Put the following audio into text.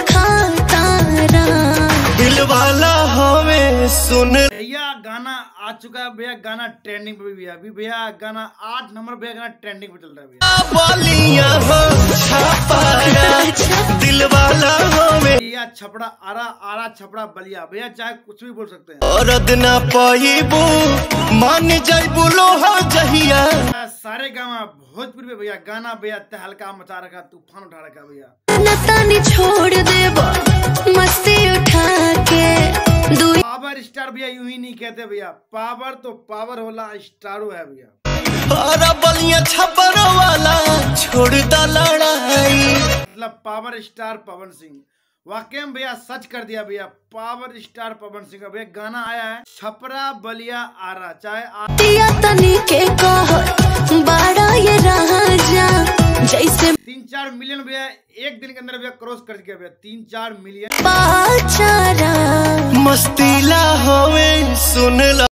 जवन खातारा। दिल वाला हमें सुन। भैया गाना आ चुका है भैया, गाना ट्रेंडिंग पे भी भैया, अभी भैया गाना 8 नंबर भैया, गाना ट्रेंडिंग पे चल रहा है भैया। बोलिया हो छापारा, दिल वाला हमें भैया छपड़ा आरा, आरा छपड़ा बलिया भैया, चाहे कुछ भी बोल सकते हैं। और ना पाइबू मान जाइबू लोहा जहिया। सारे गाना भोजपुरी में भैया, गाना भैया तहलका मचा रखा, तूफान उठा रखा भैया। नतानी छोड़ देबो मस्ती उठा के। पावर स्टार भैया यूं ही नहीं कहते भैया, पावर तो पावर होला, स्टारो है भैया। अरे बलिया छपर वाला छोड़ दा लड़ाई, मतलब पावर स्टार पवन सिंह, वाकई में भैया सच कर दिया भैया, पावर स्टार पवन सिंह का भैया गाना आया है छपरा बलिया आरा, चाहे तनी के कहो बड़ा ये राजा जैसे 3-4 मिलियन भैया एक दिन के अंदर भैया क्रॉस कर गया भैया, 3-4 मिलियन। पाचारा मस्तीला हमें सुन ला।